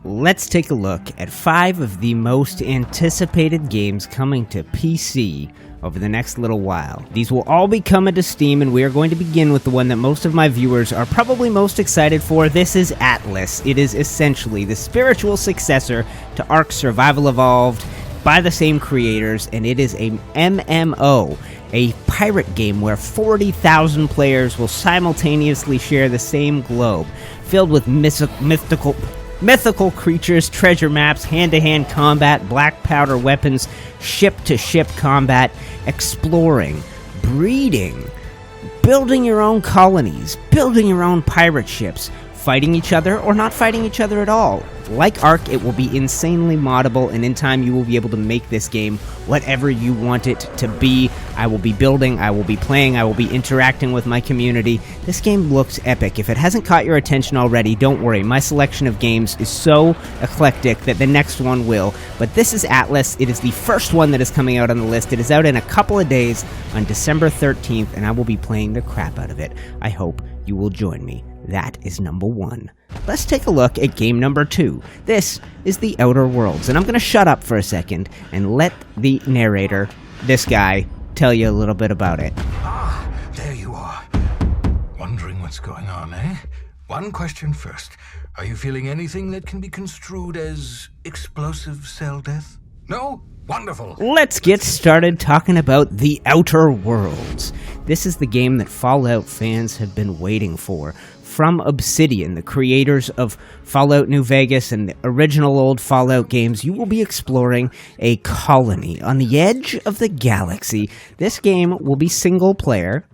Let's take a look at 5 of the most anticipated games coming to PC over the next little while. These will all be coming to Steam, and we are going to begin with the one that most of my viewers are probably most excited for. This is Atlas. It is essentially the spiritual successor to Ark Survival Evolved by the same creators, and it is a MMO, a pirate game where 40,000 players will simultaneously share the same globe, filled with mythical creatures, treasure maps, hand-to-hand combat, black powder weapons, ship-to-ship combat, exploring, breeding, building your own colonies, building your own pirate ships, fighting each other or not fighting each other at all. Like Ark, it will be insanely moddable, and in time you will be able to make this game whatever you want it to be. I will be building, I will be playing, I will be interacting with my community. This game looks epic. If it hasn't caught your attention already, don't worry. My selection of games is so eclectic that the next one will. But this is Atlas. It is the first one that is coming out on the list. It is out in a couple of days on December 13th, and I will be playing the crap out of it. I hope you will join me. That is number 1. Let's take a look at game number 2. This is The Outer Worlds, and I'm going to shut up for a second and let the narrator, this guy, tell you a little bit about it. Ah, there you are. Wondering what's going on, eh? One question first. Are you feeling anything that can be construed as explosive cell death? No? Wonderful. Let's get started talking about The Outer Worlds. This is the game that Fallout fans have been waiting for. From Obsidian, the creators of Fallout New Vegas and the original old Fallout games, you will be exploring a colony on the edge of the galaxy. This game will be single player.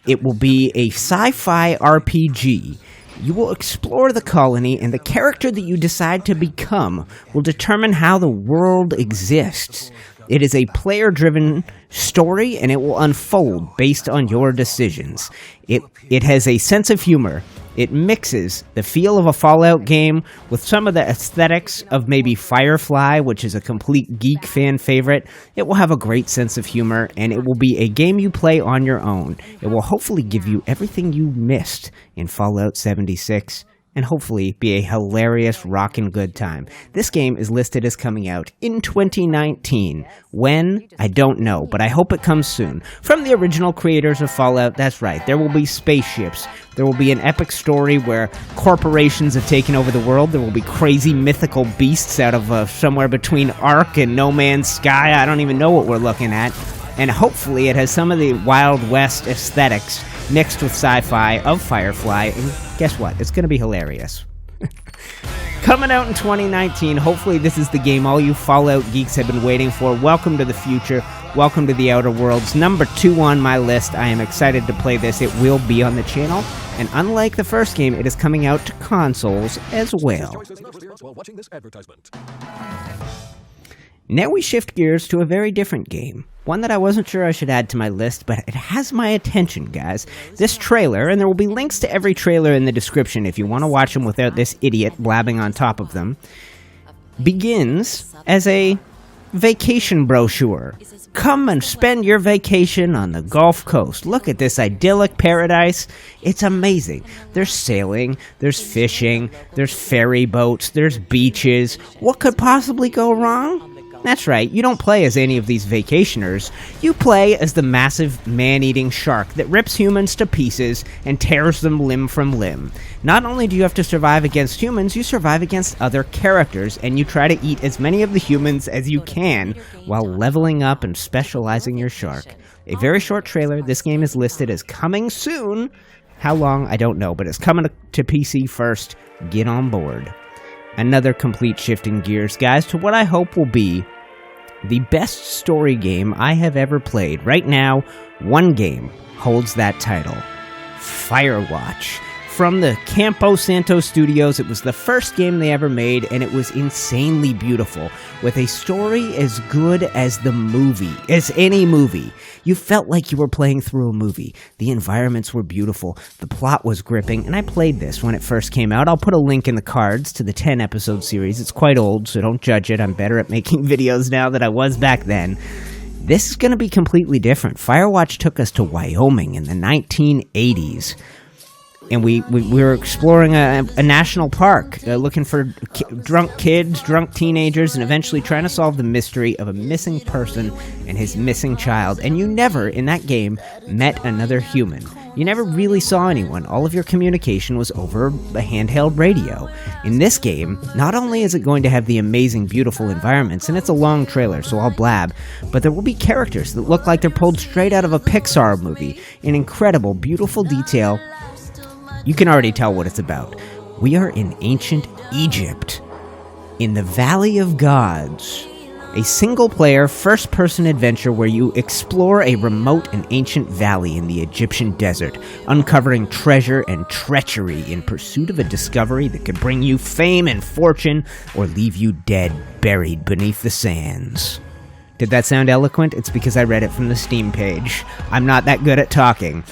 It will be a sci-fi RPG. You will explore the colony, and the character that you decide to become will determine how the world exists. It is a player-driven story, and it will unfold based on your decisions. It has a sense of humor. It mixes the feel of a Fallout game with some of the aesthetics of maybe Firefly, which is a complete geek fan favorite. It will have a great sense of humor, and it will be a game you play on your own. It will hopefully give you everything you missed in Fallout 76. And hopefully be a hilarious, rockin' good time. This game is listed as coming out in 2019. When? I don't know, but I hope it comes soon. From the original creators of Fallout, that's right, there will be spaceships. There will be an epic story where corporations have taken over the world. There will be crazy mythical beasts out of somewhere between Ark and No Man's Sky. I don't even know what we're looking at. And hopefully it has some of the Wild West aesthetics mixed with sci-fi of Firefly, and guess what? It's going to be hilarious. Coming out in 2019, hopefully this is the game all you Fallout geeks have been waiting for. Welcome to the future. Welcome to The Outer Worlds. Number 2 on my list. I am excited to play this. It will be on the channel, and unlike the first game, it is coming out to consoles as well. Now we shift gears to a very different game. One that I wasn't sure I should add to my list, but it has my attention, guys. This trailer, and there will be links to every trailer in the description if you want to watch them without this idiot blabbing on top of them, begins as a vacation brochure. Come and spend your vacation on the Gulf Coast. Look at this idyllic paradise. It's amazing. There's sailing, there's fishing, there's ferry boats, there's beaches. What could possibly go wrong? That's right, you don't play as any of these vacationers. You play as the massive man-eating shark that rips humans to pieces and tears them limb from limb. Not only do you have to survive against humans, you survive against other characters, and you try to eat as many of the humans as you can while leveling up and specializing your shark. A very short trailer. This game is listed as coming soon. How long? I don't know, but it's coming to PC first. Get on board. Another complete shifting gears, guys, to what I hope will be the best story game I have ever played. Right now, one game holds that title. Firewatch. From the Campo Santo Studios, it was the first game they ever made, and it was insanely beautiful, with a story as good as the movie, as any movie. You felt like you were playing through a movie. The environments were beautiful, the plot was gripping, and I played this when it first came out. I'll put a link in the cards to the 10-episode series. It's quite old, so don't judge it. I'm better at making videos now than I was back then. This is going to be completely different. Firewatch took us to Wyoming in the 1980s. and we were exploring a national park, looking for drunk kids, drunk teenagers, and eventually trying to solve the mystery of a missing person and his missing child. And you never, in that game, met another human. You never really saw anyone. All of your communication was over a handheld radio. In this game, not only is it going to have the amazing, beautiful environments, and it's a long trailer, so I'll blab, but there will be characters that look like they're pulled straight out of a Pixar movie in incredible, beautiful detail. You can already tell what it's about. We are in ancient Egypt, in the Valley of Gods, a single-player, first-person adventure where you explore a remote and ancient valley in the Egyptian desert, uncovering treasure and treachery in pursuit of a discovery that could bring you fame and fortune or leave you dead, buried beneath the sands. Did that sound eloquent? It's because I read it from the Steam page. I'm not that good at talking.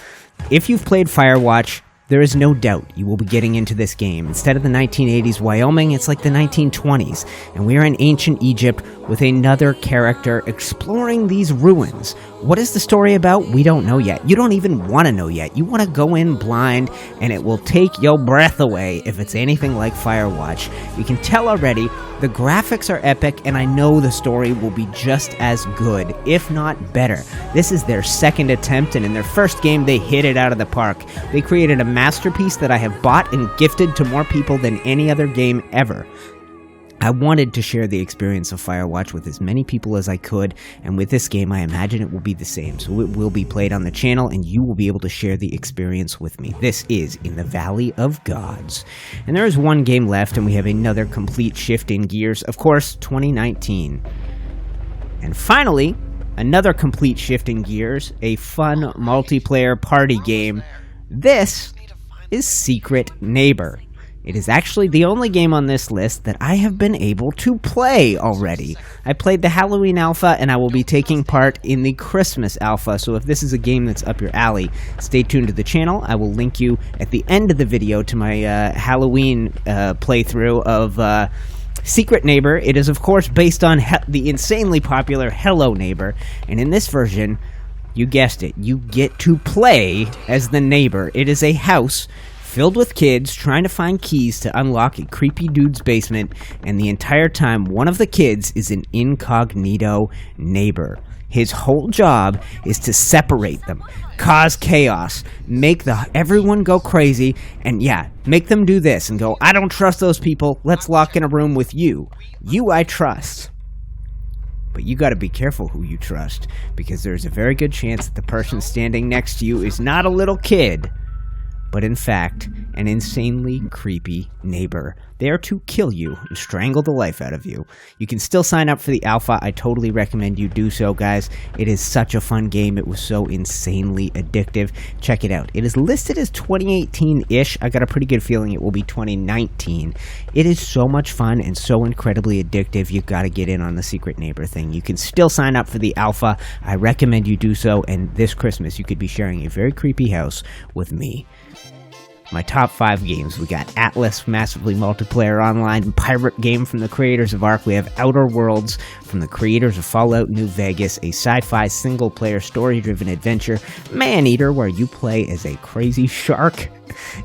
If you've played Firewatch, there is no doubt you will be getting into this game. Instead of the 1980s Wyoming, it's like the 1920s, and we are in ancient Egypt with another character exploring these ruins. What is the story about? We don't know yet. You don't even want to know yet. You want to go in blind, and it will take your breath away if it's anything like Firewatch. You can tell already, the graphics are epic, and I know the story will be just as good, if not better. This is their second attempt, and in their first game, they hit it out of the park. They created a masterpiece that I have bought and gifted to more people than any other game ever. I wanted to share the experience of Firewatch with as many people as I could, and with this game I imagine it will be the same. So it will be played on the channel, and you will be able to share the experience with me. This is In the Valley of Gods. And there is one game left, and we have another complete shift in gears. Of course, 2019. And finally, another complete shift in gears, a fun multiplayer party game. This is Secret Neighbor. It is actually the only game on this list that I have been able to play already. I played the Halloween Alpha, and I will be taking part in the Christmas Alpha, so if this is a game that's up your alley, stay tuned to the channel. I will link you at the end of the video to my Halloween playthrough of Secret Neighbor. It is, of course, based on the insanely popular Hello Neighbor, and in this version, you guessed it, you get to play as the neighbor. It is a house filled with kids trying to find keys to unlock a creepy dude's basement, and the entire time one of the kids is an incognito neighbor. His whole job is to separate them, cause chaos, make everyone go crazy, and make them do this and go, I don't trust those people, let's lock in a room with you. You I trust. But you gotta be careful who you trust, because there's a very good chance that the person standing next to you is not a little kid, but in fact, an insanely creepy neighbor there to kill you and strangle the life out of you. You can still sign up for the alpha. I totally recommend you do so, guys. It is such a fun game. It was so insanely addictive. Check it out. It is listed as 2018-ish. I got a pretty good feeling it will be 2019. It is so much fun and so incredibly addictive. You've got to get in on the Secret Neighbor thing. You can still sign up for the alpha. I recommend you do so, and this Christmas you could be sharing a very creepy house with me. My top 5 games, we got Atlas, massively multiplayer online pirate game from the creators of Ark. We have Outer Worlds from the creators of Fallout New Vegas, a sci-fi single-player story-driven adventure, Maneater, where you play as a crazy shark,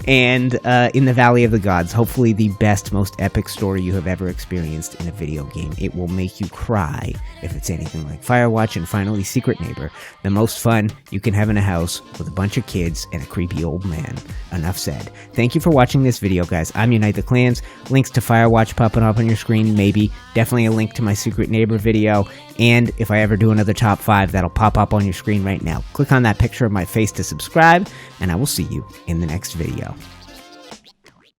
and In the Valley of the Gods, hopefully the best, most epic story you have ever experienced in a video game. It will make you cry if it's anything like Firewatch. And finally, Secret Neighbor, the most fun you can have in a house with a bunch of kids and a creepy old man. Enough said. Thank you for watching this video, guys. I'm Unite the Clans. Links to Firewatch popping up on your screen, maybe. Definitely a link to my Secret Neighbor video. And if I ever do another top 5, that'll pop up on your screen right now. Click on that picture of my face to subscribe, and I will see you in the next video.